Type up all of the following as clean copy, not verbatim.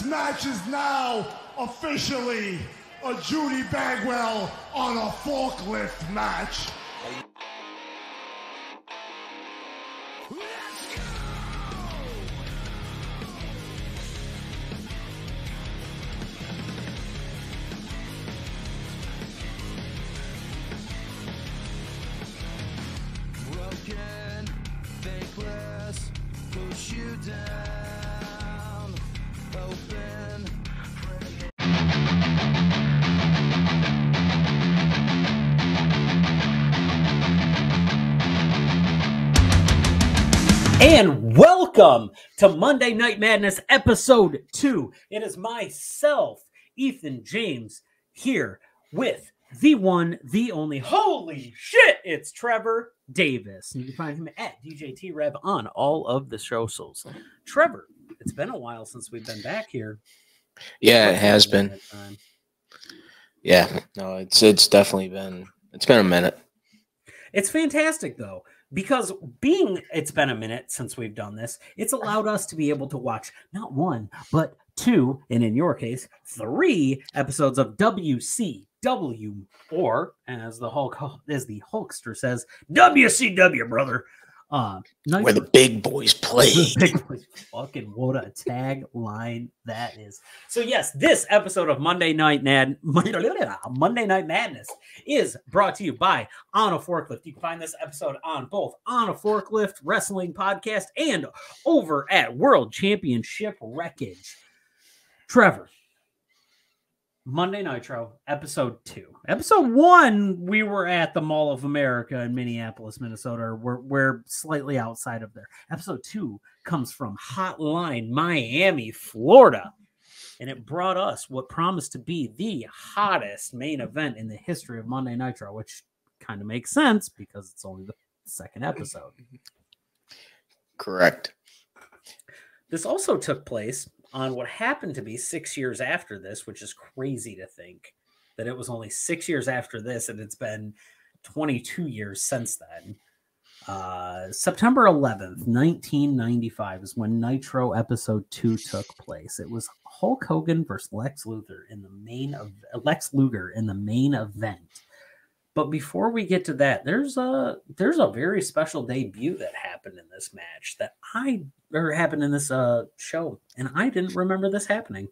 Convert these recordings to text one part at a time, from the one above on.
match is now officially a Judy Bagwell on a forklift match. Let's go! Broken, thankless, push you down, open. And welcome to Monday Night Madness episode 2. It is myself, Ethan James, here with the one, the only, holy shit, it's Trevor Davis. And you can find him at DJT Rev on all of the socials. Trevor, it's been a while since we've been back here. Yeah, it has been. Yeah, no, it's definitely been, it's been a minute. It's fantastic, though, because it's been a minute since we've done this, it's allowed us to be able to watch not one, but 2, and in your case, 3 episodes of WCW, or as the Hulkster says, WCW, brother. Where the big boys play. The big boys, fucking what a tagline that is. So yes, this episode of Monday Night Madness is brought to you by On a Forklift. You can find this episode on both On a Forklift Wrestling Podcast and over at World Championship Wreckage. Trevor, Monday Nitro, episode 2. Episode 1, we were at the Mall of America in Minneapolis, Minnesota. We're slightly outside of there. Episode 2 comes from Hotline, Miami, Florida. And it brought us what promised to be the hottest main event in the history of Monday Nitro, which kind of makes sense because it's only the second episode. Correct. This also took place on what happened to be 6 years after this, which is crazy to think that it was only 6 years after this, and it's been 22 years since then. September 11th, 1995 is when Nitro episode 2 took place. It was Hulk Hogan versus Lex Luger in the main event. But before we get to that, there's a very special debut that happened in this match happened in this show, and I didn't remember this happening.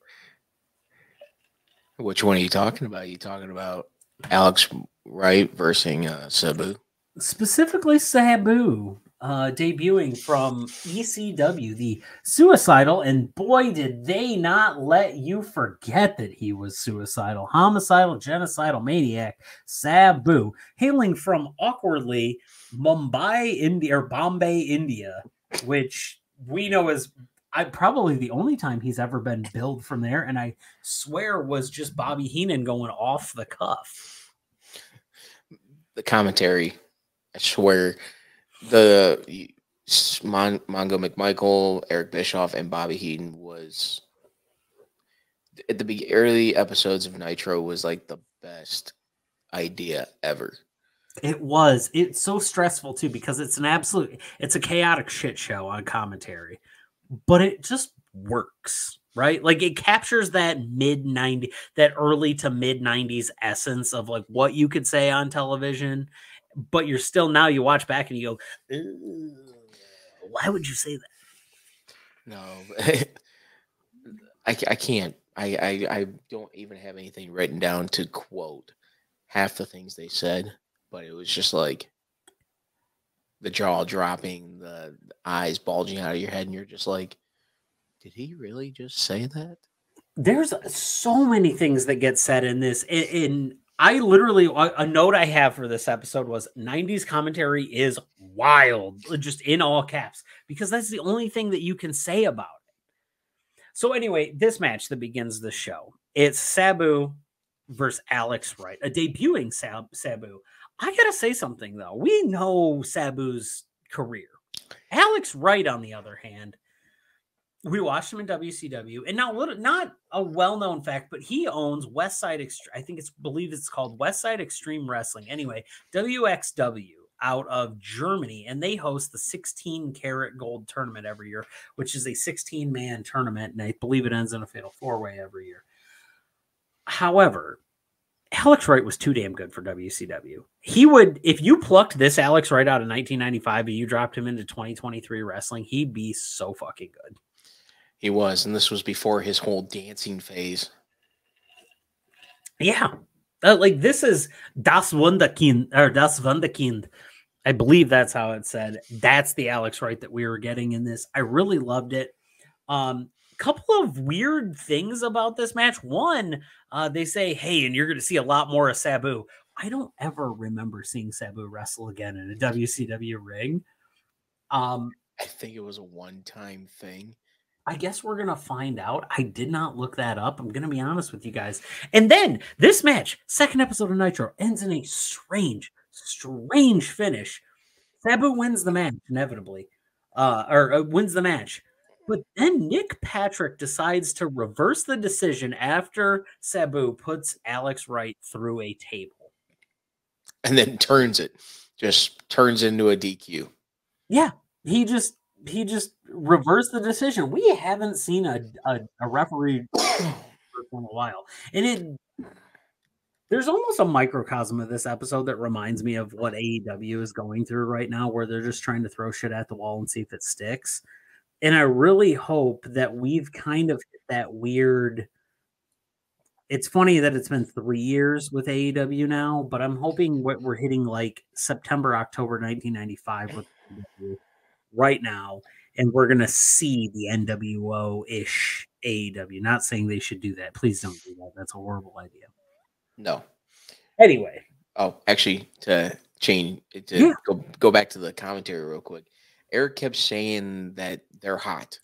Which one are you talking about? Are you talking about Alex Wright versus Sabu? Specifically Sabu, debuting from ECW, the Suicidal, and boy, did they not let you forget that he was suicidal, homicidal, genocidal maniac, Sabu, hailing from awkwardly Bombay, India, which we know is probably the only time he's ever been billed from there, and I swear was just Bobby Heenan going off the cuff. The commentary, I swear, the Mongo McMichael, Eric Bischoff, and Bobby Heenan was at the early episodes of Nitro was like the best idea ever. It was. It's so stressful too because it's a chaotic shit show on commentary, but it just works, right? Like it captures that that early to mid 90s essence of like what you could say on television. But you're still, now you watch back and you go, why would you say that? No, I can't. I don't even have anything written down to quote half the things they said, but it was just like the jaw dropping, the eyes bulging out of your head, and you're just like, did he really just say that? There's so many things that get said in this. I literally, a note I have for this episode was 90s commentary is wild, just in all caps, because that's the only thing that you can say about it. So anyway, this match that begins the show, it's Sabu versus Alex Wright, a debuting Sabu. I got to say something, though. We know Sabu's career. Alex Wright, on the other hand, we watched him in WCW, and now not a well-known fact, but he owns Westside Extreme. I believe it's called Westside Extreme Wrestling. Anyway, WXW out of Germany, and they host the 16 karat gold tournament every year, which is a 16-man tournament, and I believe it ends in a fatal 4-way every year. However, Alex Wright was too damn good for WCW. He would, if you plucked this Alex Wright out of 1995 and you dropped him into 2023 wrestling, he'd be so fucking good. He was, and this was before his whole dancing phase. Yeah. Like, this is Das Wunderkind, or Das Wunderkind. I believe that's how it said. That's the Alex Wright that we were getting in this. I really loved it. Couple of weird things about this match. One, they say, hey, and you're going to see a lot more of Sabu. I don't ever remember seeing Sabu wrestle again in a WCW ring. I think it was a one-time thing. I guess we're going to find out. I did not look that up. I'm going to be honest with you guys. And then this match, second episode of Nitro, ends in a strange finish. Sabu wins the match, inevitably, or wins the match. But then Nick Patrick decides to reverse the decision after Sabu puts Alex Wright through a table. And then turns into a DQ. Yeah, he just reversed the decision. We haven't seen a referee in a while. And there's almost a microcosm of this episode that reminds me of what AEW is going through right now, where they're just trying to throw shit at the wall and see if it sticks. And I really hope that we've kind of hit that weird. It's funny that it's been 3 years with AEW now, but I'm hoping we're hitting like September, October 1995 with AEW right now, and we're going to see the NWO-ish AEW. Not saying they should do that. Please don't do that. That's a horrible idea. No. Anyway. Oh, actually, to go back to the commentary real quick. Eric kept saying that they're hot.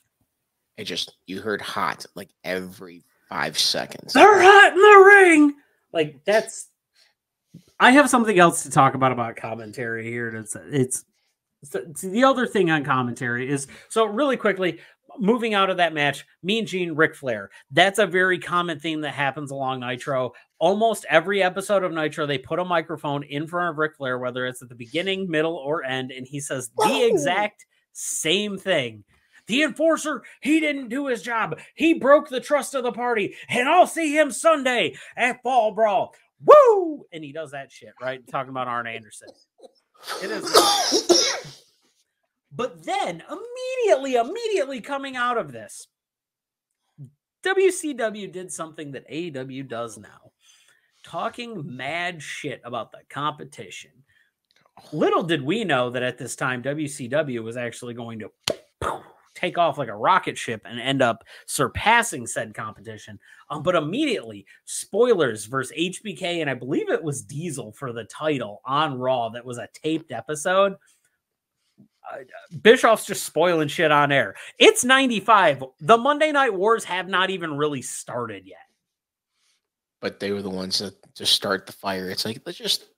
You heard hot like every 5 seconds. They're hot in the ring. Like, I have something else to talk about commentary here. It's the other thing on commentary is, so really quickly, moving out of that match, Mean Gene, Ric Flair. That's a very common theme that happens along Nitro. Almost every episode of Nitro, they put a microphone in front of Ric Flair, whether it's at the beginning, middle, or end, and he says the exact same thing. The enforcer, he didn't do his job. He broke the trust of the party, and I'll see him Sunday at Fall Brawl. Woo! And he does that shit, right? Talking about Arn Anderson. It is. But then, immediately coming out of this, WCW did something that AEW does now. Talking mad shit about the competition. Little did we know that at this time, WCW was actually going to take off like a rocket ship and end up surpassing said competition. But immediately, spoilers versus HBK, and I believe it was Diesel for the title on Raw. That was a taped episode. Bischoff's just spoiling shit on air. It's 95. The Monday Night Wars have not even really started yet. But they were the ones that just start the fire. It's like, we're just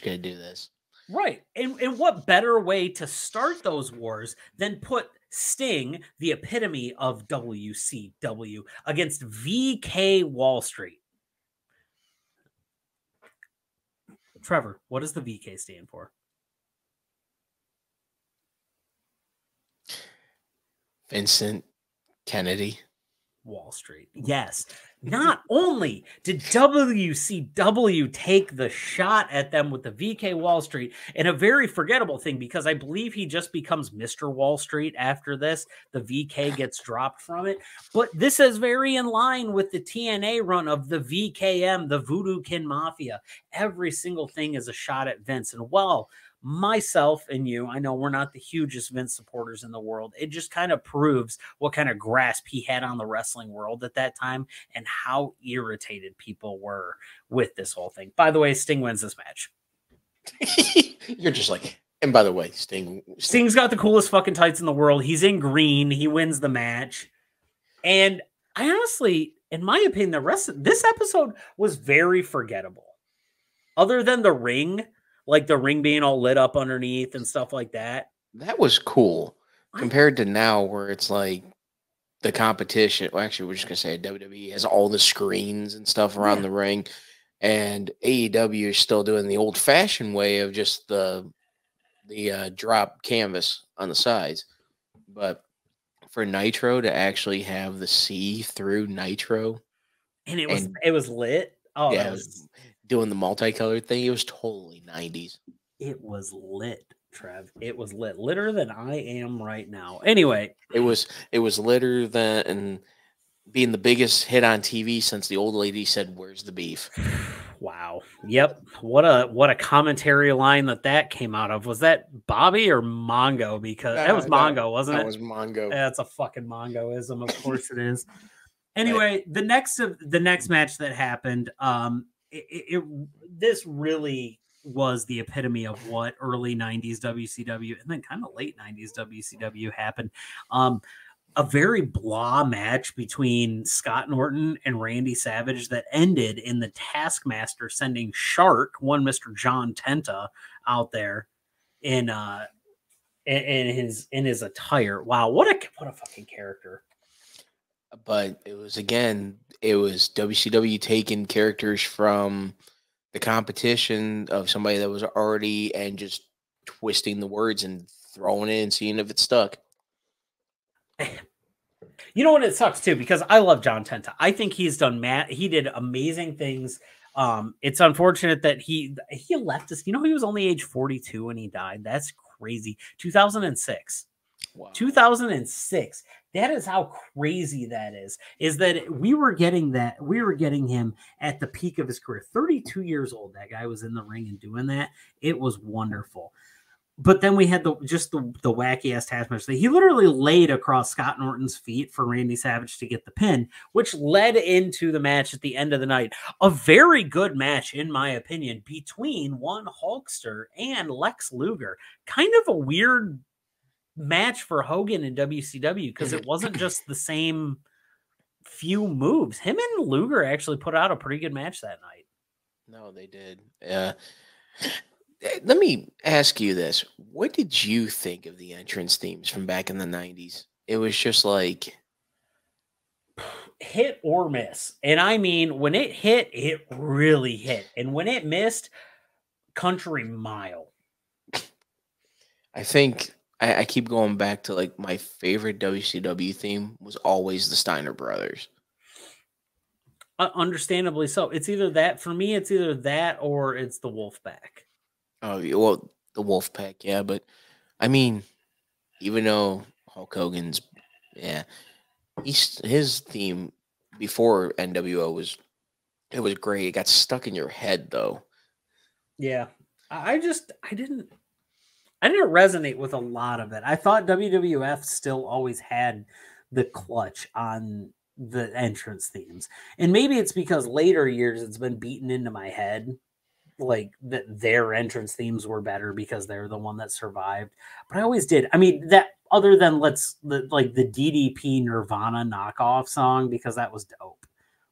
going to do this. Right. And what better way to start those wars than put Sting, the epitome of WCW, against VK Wall Street? Trevor, what does the VK stand for? Vincent Kennedy. Wall Street. Yes. Not only did WCW take the shot at them with the VK Wall Street, and a very forgettable thing, because I believe he just becomes Mr. Wall Street after this. The VK gets dropped from it. But this is very in line with the TNA run of the VKM, the Voodoo Kin Mafia. Every single thing is a shot at Vince. And well, myself and you, I know we're not the hugest Vince supporters in the world. It just kind of proves what kind of grasp he had on the wrestling world at that time and how irritated people were with this whole thing. By the way, Sting wins this match. You're just like, and by the way, Sting's got the coolest fucking tights in the world. He's in green. He wins the match. And I honestly, in my opinion, the rest of this episode was very forgettable. Other than the ring, like the ring being all lit up underneath and stuff like that. That was cool compared to now where it's like the competition. Well, actually, we're just going to say WWE has all the screens and stuff around the ring. And AEW is still doing the old-fashioned way of just the the drop canvas on the sides, but for Nitro to actually have the see-through Nitro, and it and was lit. Oh, yeah, that it was doing the multicolored thing. It was totally 90s. it was lit, Trev. It was lit, litter than I am right now. Anyway, It was litter than being the biggest hit on TV since the old lady said, "Where's the beef?" wow. Yep. What a commentary line that came out of. Was that Bobby or Mongo? Because that was Mongo, wasn't it? That was Mongo. That's a fucking Mongoism. Of course it is. Anyway, the next match that happened, this really was the epitome of what early 90s WCW and then kind of late 90s WCW happened. A very blah match between Scott Norton and Randy Savage that ended in the Taskmaster sending Shark, one Mr. John Tenta, out there in his attire. Wow, what a fucking character. But it was WCW taking characters from the competition of somebody that was already and just twisting the words and throwing it and seeing if it stuck. You know what? It sucks too because I love John Tenta. I think he's done he did amazing things. It's unfortunate that he left us. You know, he was only age 42 when he died. That's crazy. 2006. Wow. 2006. That is how crazy that is. Is that we were getting him at the peak of his career. 32 years old. That guy was in the ring and doing that. It was wonderful. But then we had the wacky ass Taskmaster. He literally laid across Scott Norton's feet for Randy Savage to get the pin, which led into the match at the end of the night. A very good match, in my opinion, between one Hulkster and Lex Luger. Kind of a weird match for Hogan in WCW because it wasn't just the same few moves. Him and Luger actually put out a pretty good match that night. No, they did. Let me ask you this. What did you think of the entrance themes from back in the 90s? It was just like hit or miss. And I mean, when it hit, it really hit. And when it missed, country mile. I think I keep going back to like my favorite WCW theme was always the Steiner Brothers. Understandably so. It's either that for me, it's either that or it's the Wolfpack. Oh, well, the Wolfpack, yeah, but I mean, even though Hulk Hogan's, his theme before NWO was great. It got stuck in your head though. Yeah, I didn't resonate with a lot of it. I thought WWF still always had the clutch on the entrance themes, and maybe it's because later years it's been beaten into my head. Like that their entrance themes were better because they're the one that survived. But I always did. I mean, that other than the DDP Nirvana knockoff song, because that was dope.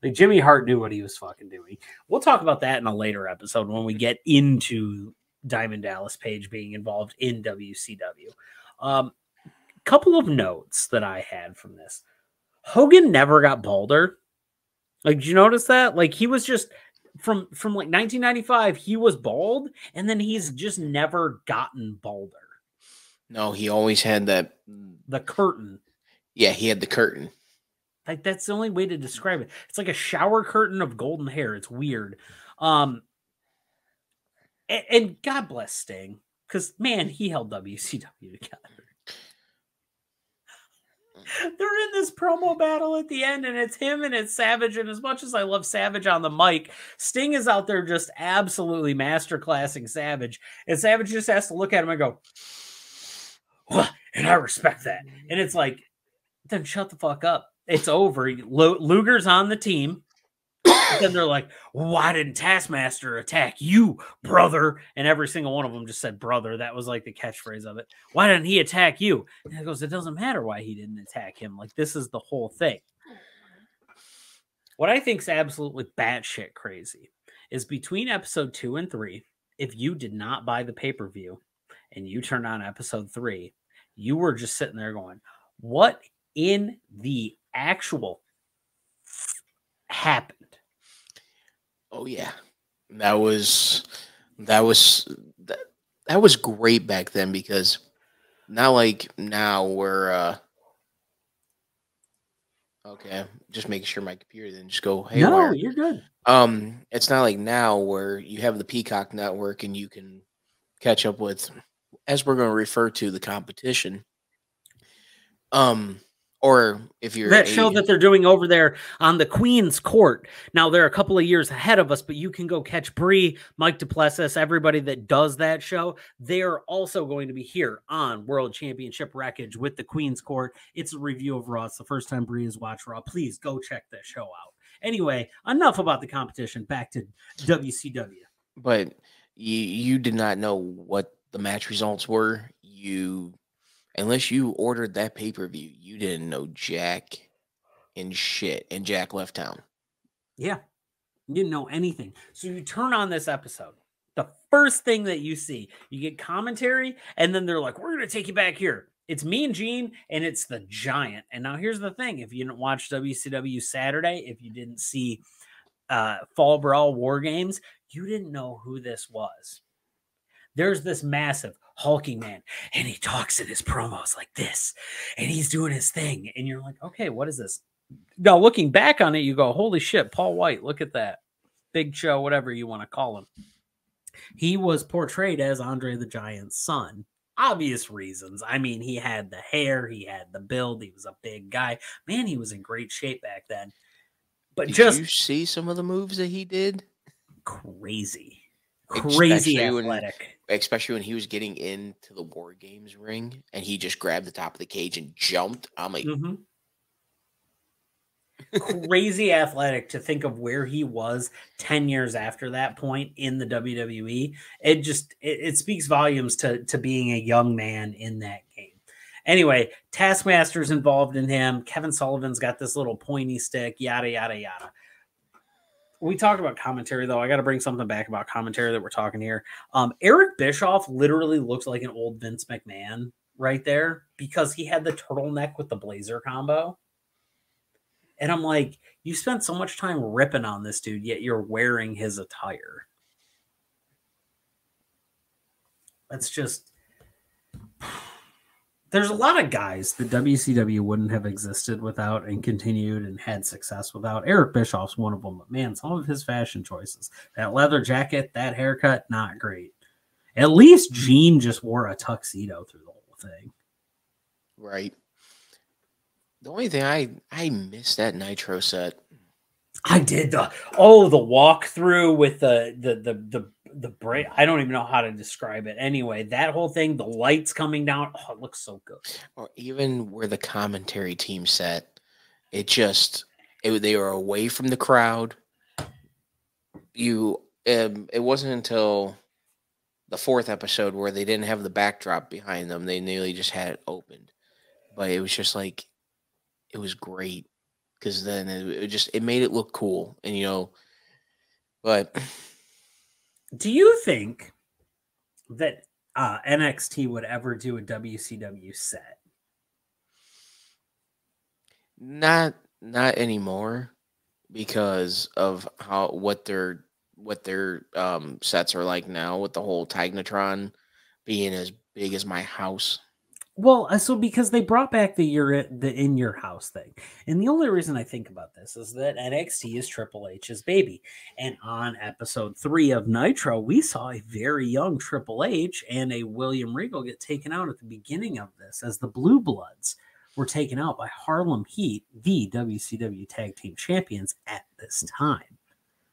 Like Jimmy Hart knew what he was fucking doing. We'll talk about that in a later episode when we get into Diamond Dallas Page being involved in WCW. Couple of notes that I had from this. Hogan never got balder. Like, did you notice that? Like, he was just from like 1995, he was bald, and then he's just never gotten balder. No, he always had the curtain. Yeah, he had the curtain. Like, that's the only way to describe it. It's like a shower curtain of golden hair. It's weird. And God bless Sting, because man, he held WCW together. They're in this promo battle at the end, and it's him and it's Savage. And as much as I love Savage on the mic, Sting is out there just absolutely masterclassing Savage. And Savage just has to look at him and go, well, and I respect that. And it's like, then shut the fuck up. It's over. Luger's on the team. Then they're like, why didn't Taskmaster attack you, brother? And every single one of them just said brother. That was like the catchphrase of it. Why didn't he attack you? And he goes, it doesn't matter why he didn't attack him. Like, this is the whole thing. What I think is absolutely batshit crazy is between episode 2 and 3, if you did not buy the pay-per-view and you turned on episode 3, you were just sitting there going, what in the actual happened? Oh yeah, that was that was great back then because not like now where okay, just making sure my computer didn't just go No, haywire. you're good. It's not like now where you have the Peacock network and you can catch up with, as we're going to refer to, the competition. Or if you're That show that they're doing over there on the Queen's Court. Now they're a couple of years ahead of us, but you can go catch Bree, Mike Duplessis, everybody that does that show. They're also going to be here on World Championship Wreckage with the Queen's Court. It's a review of Raw. It's the first time Bree has watched Raw. Please go check that show out. Anyway, enough about the competition. Back to WCW. But you did not know what the match results were. Unless you ordered that pay-per-view, you didn't know jack and shit. And Jack left town. Yeah. You didn't know anything. So you turn on this episode. The first thing that you see, you get commentary, and then they're like, we're going to take you back here. It's me and Gene, and it's the Giant. And now here's the thing. If you didn't watch WCW Saturday, if you didn't see Fall Brawl War Games, you didn't know who this was. There's this massive hulking man, and he talks in his promos like this, and he's doing his thing. And you're like, okay, what is this? Now, looking back on it, you go, holy shit, Paul White, look at that. Big Show, whatever you want to call him. He was portrayed as Andre the Giant's son. Obvious reasons. I mean, he had the hair, he had the build, he was a big guy. Man, he was in great shape back then. But Did you see some of the moves that he did? Crazy especially athletic. Especially when he was getting into the War Games ring and he just grabbed the top of the cage and jumped. I'm like, crazy athletic to think of where he was 10 years after that point in the WWE. It speaks volumes to being a young man in that game. Anyway, Taskmaster's involved in him. Kevin Sullivan's got this little pointy stick, yada, yada, yada. We talked about commentary, though. I got to bring something back about commentary that we're talking here. Eric Bischoff literally looks like an old Vince McMahon right there because he had the turtleneck with the blazer combo. And I'm like, you spent so much time ripping on this dude, yet you're wearing his attire. That's just... There's a lot of guys that WCW wouldn't have existed without and continued and had success without. Eric Bischoff's one of them. But man, some of his fashion choices, that leather jacket, that haircut, not great. At least Gene just wore a tuxedo through the whole thing. Right. The only thing I missed that Nitro set. I did the walkthrough with the break. I don't even know how to describe it. Anyway, that whole thing, the lights coming down, it looks so good. Or even where the commentary team sat, they were away from the crowd. It wasn't until the fourth episode where they didn't have the backdrop behind them. They nearly just had it opened, but it was just like, it was great because then it made it look cool, and but. Do you think that NXT would ever do a WCW set? Not anymore because of what their sets are like now, with the whole Tignatron being as big as my house. Well, so because they brought back the in your house thing. And the only reason I think about this is that NXT is Triple H's baby. And on episode 3 of Nitro, we saw a very young Triple H and a William Regal get taken out at the beginning of this as the Blue Bloods were taken out by Harlem Heat, the WCW Tag Team Champions at this time.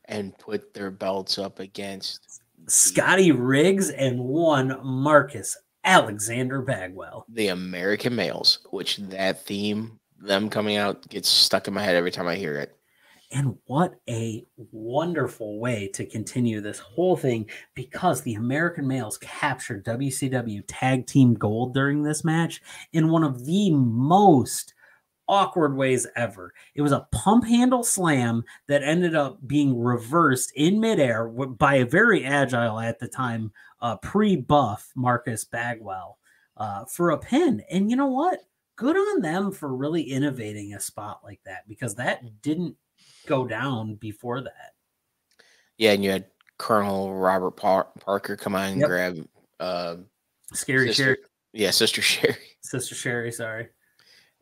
And put their belts up against Scotty Riggs and one Marcus Alexander Bagwell. The American Males, which that theme, them coming out, gets stuck in my head every time I hear it. And what a wonderful way to continue this whole thing, because the American Males captured WCW Tag Team Gold during this match in one of the most awkward ways ever. It was a pump handle slam that ended up being reversed in midair by a very agile at the time pre-buff Marcus Bagwell for a pin. And you know what? Good on them for really innovating a spot like that, because that didn't go down before that. Yeah, and you had Colonel Robert Parker come on and grab Scary sister, Sherry. yeah, Sister Sherry. Sister Sherry, sorry.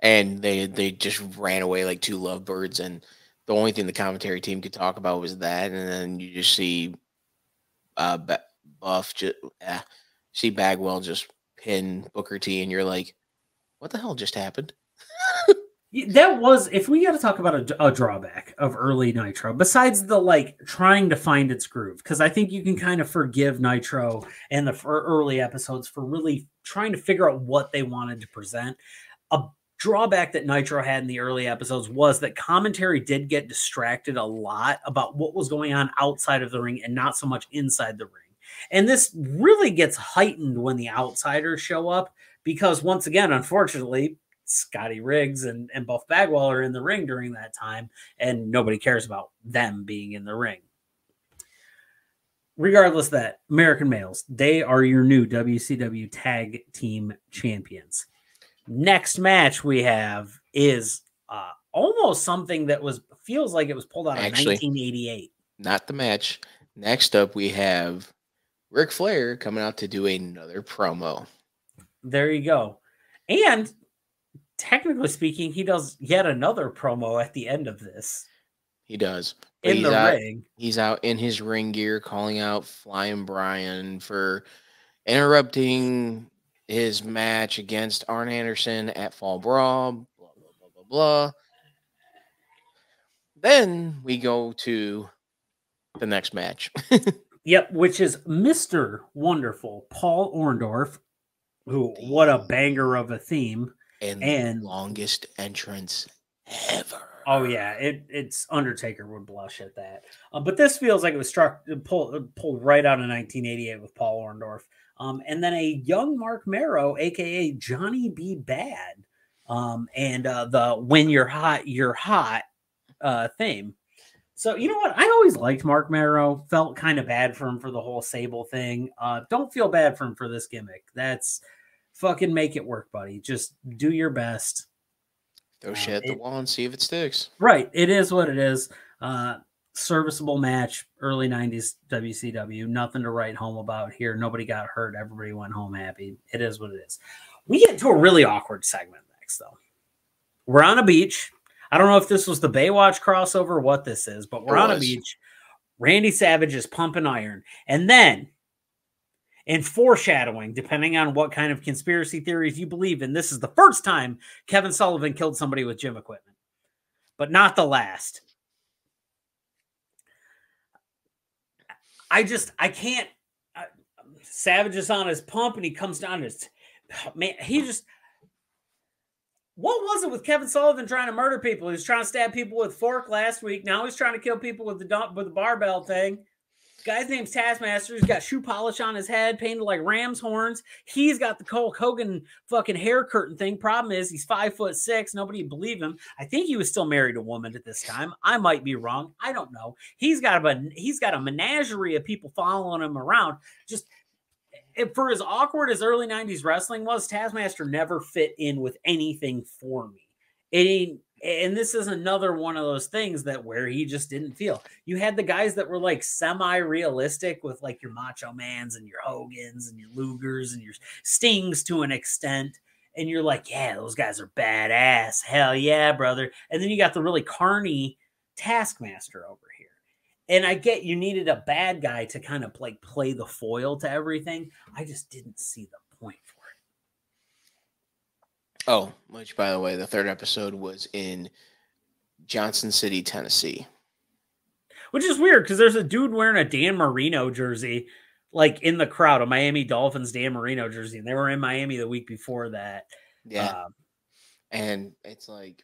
And they just ran away like two lovebirds, and the only thing the commentary team could talk about was that, and then you just see Buff just see Bagwell just pin Booker T, and you're like, what the hell just happened? That was, if we got to talk about a drawback of early Nitro, besides the like trying to find its groove, because I think you can kind of forgive Nitro and the early episodes for really trying to figure out what they wanted to present. A drawback that Nitro had in the early episodes was that commentary did get distracted a lot about what was going on outside of the ring and not so much inside the ring. And this really gets heightened when the outsiders show up because, once again, unfortunately, Scotty Riggs and Buff Bagwell are in the ring during that time, and nobody cares about them being in the ring. Regardless of that, American Males, they are your new WCW Tag Team Champions. Next match we have is almost something that feels like it was pulled out of 1988. Not the match. Next up, we have Ric Flair coming out to do another promo. There you go. And technically speaking, he does yet another promo at the end of this. He does. In the ring. He's out in his ring gear calling out Flying Brian for interrupting his match against Arn Anderson at Fall Brawl. Blah, blah, blah, blah, blah. Then we go to the next match. Yep, which is Mr. Wonderful Paul Orndorff, who, what a banger of a theme. And longest entrance ever. Oh yeah, it's Undertaker would blush at that. But this feels like it was pulled right out of 1988 with Paul Orndorff. And then a young Mark Marrow, aka Johnny B. Bad, and the "When You're Hot" theme. So you know what? I always liked Mark Marrow. Felt kind of bad for him for the whole Sable thing. Don't feel bad for him for this gimmick. That's fucking make it work, buddy. Just do your best. Throw shit at the wall and see if it sticks. Right. It is what it is. Serviceable match, early 90s WCW. Nothing to write home about here. Nobody got hurt. Everybody went home happy. It is what it is. We get to a really awkward segment next, though. We're on a beach. I don't know if this was the Baywatch crossover or what this is, but we're on a beach. Randy Savage is pumping iron. And then, in foreshadowing, depending on what kind of conspiracy theories you believe in, this is the first time Kevin Sullivan killed somebody with gym equipment, but not the last. I can't. Savage is on his pump and he comes down. What was it with Kevin Sullivan trying to murder people? He was trying to stab people with a fork last week. Now he's trying to kill people with the barbell thing. Guy's name's Taskmaster. He's got shoe polish on his head, painted like ram's horns. He's got the Hulk Hogan fucking hair curtain thing. Problem is, he's 5'6". Nobody would believe him. I think he was still married to a woman at this time. I might be wrong. I don't know. He's got a menagerie of people following him around. Just for as awkward as early 90s wrestling was, Taskmaster never fit in with anything for me. And this is another one of those things where he just didn't feel. You had the guys that were like semi-realistic with like your Macho Mans and your Hogans and your Lugers and your Stings to an extent. And you're like, yeah, those guys are badass. Hell yeah, brother. And then you got the really carny Taskmaster over here. And I get you needed a bad guy to kind of like play the foil to everything. I just didn't see the point for it. Oh, which, by the way, the third episode was in Johnson City, Tennessee. Which is weird because there's a dude wearing a Dan Marino jersey, like in the crowd, a Miami Dolphins Dan Marino jersey. And they were in Miami the week before that. Yeah. And it's like,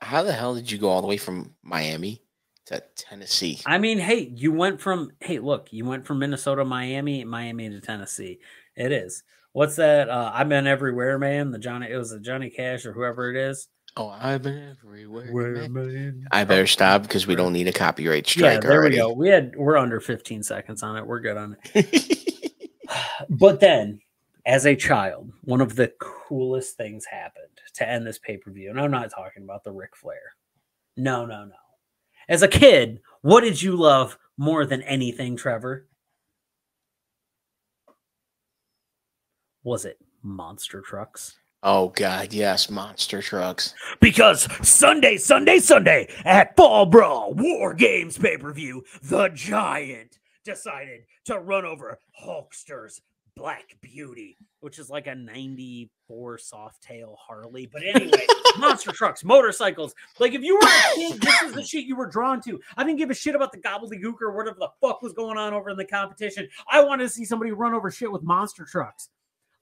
how the hell did you go all the way from Miami to Tennessee? I mean, hey, you went from Minnesota, Miami to Tennessee. It is. What's that? I've been everywhere, man. It was Johnny Cash or whoever it is. Oh, I've been everywhere, man. I better stop because we don't need a copyright strike. Yeah, there already. We go. We're under 15 seconds on it. We're good on it. But then, as a child, one of the coolest things happened to end this pay-per-view. And I'm not talking about the Ric Flair. No. As a kid, what did you love more than anything, Trevor? Was it monster trucks? Oh God, yes, monster trucks. Because Sunday at Fall Brawl War Games pay-per-view, the Giant decided to run over Hulkster's Black Beauty, which is like a 94 Softail Harley. But anyway, monster trucks, motorcycles. Like, if you were a kid, this is the shit you were drawn to. I didn't give a shit about the gobbledygook or whatever the fuck was going on over in the competition. I wanted to see somebody run over shit with monster trucks.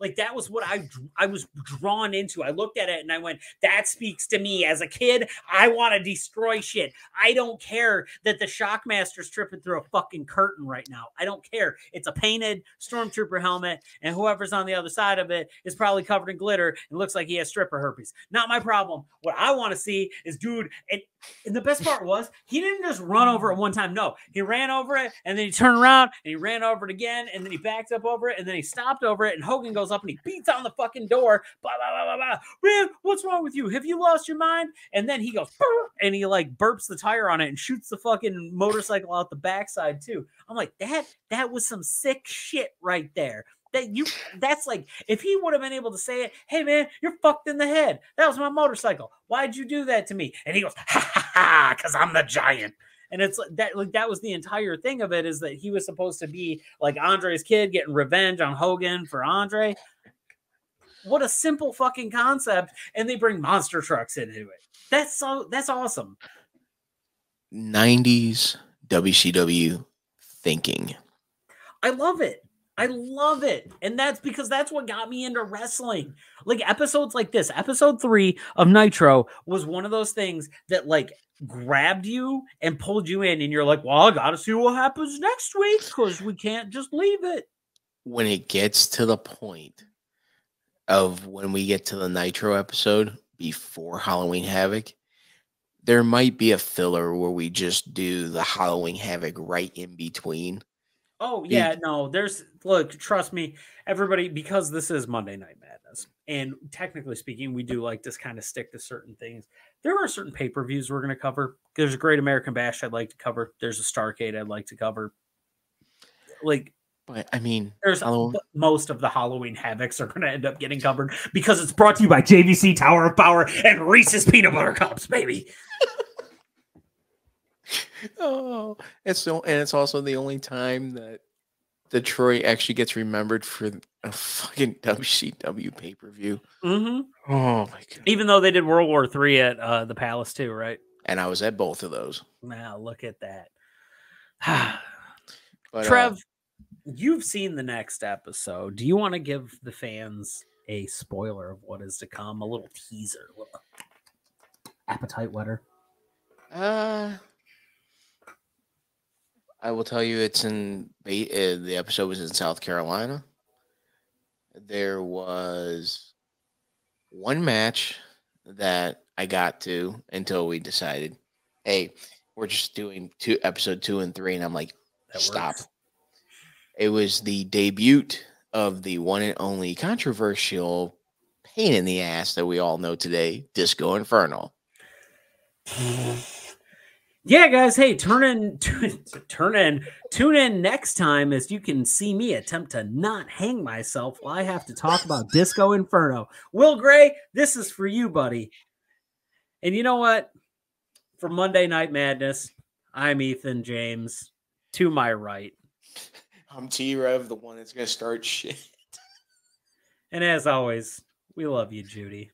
Like, that was what I was drawn into. I looked at it and I went, that speaks to me. As a kid, I want to destroy shit. I don't care that the Shockmaster's tripping through a fucking curtain right now. I don't care. It's a painted Stormtrooper helmet, and whoever's on the other side of it is probably covered in glitter and looks like he has stripper herpes. Not my problem. What I want to see is, dude, and the best part was, he didn't just run over it one time. No, he ran over it, and then he turned around, and he ran over it again, and then he backed up over it, and then he stopped over it, and Hogan goes up, and he beats on the fucking door. Blah, blah, blah, blah, blah. Man, what's wrong with you? Have you lost your mind? And then he goes, and he, like, burps the tire on it and shoots the fucking motorcycle out the backside, too. I'm like, that was some sick shit right there. That's like, if he would have been able to say it, hey man, you're fucked in the head. That was my motorcycle. Why'd you do that to me? And he goes, ha ha ha, because I'm the Giant. And it's like that was the entire thing of it, is that he was supposed to be like Andre's kid getting revenge on Hogan for Andre. What a simple fucking concept. And they bring monster trucks into it. That's awesome. 90s WCW thinking. I love it. I love it. And that's because that's what got me into wrestling. Like, episodes like this, episode 3 of Nitro was one of those things that, like, grabbed you and pulled you in, and you're like, well, I gotta see what happens next week, because we can't just leave it. When it gets to the point of when we get to the Nitro episode before Halloween Havoc, there might be a filler where we just do the Halloween Havoc right in between. Oh, yeah, no, look, trust me, everybody, because this is Monday Night Madness, and technically speaking, we do like to kind of stick to certain things. There are certain pay-per-views we're going to cover. There's a Great American Bash I'd like to cover. There's a Starrcade I'd like to cover. Like, but I mean, most of the Halloween Havocs are going to end up getting covered because it's brought to you by JVC Tower of Power and Reese's Peanut Butter Cups, baby. Oh, it's also the only time that Detroit actually gets remembered for a fucking WCW pay-per-view. Mm-hmm. Oh my god! Even though they did World War III at the Palace too, right? And I was at both of those. Now look at that. But, Trev, you've seen the next episode. Do you want to give the fans a spoiler of what is to come? A little teaser, a little appetite wetter. I will tell you, it's in the episode was in South Carolina. There was one match that I got to until we decided, hey, we're just doing episode 2 and 3, and I'm like, stop. Works. It was the debut of the one and only controversial pain in the ass that we all know today, Disco Inferno. Yeah, guys, hey, tune in next time, as you can see me attempt to not hang myself while I have to talk about Disco Inferno. Will Gray, this is for you, buddy. And you know what? For Monday Night Madness, I'm Ethan James. To my right, I'm T-Rev, the one that's going to start shit. And as always, we love you, Judy.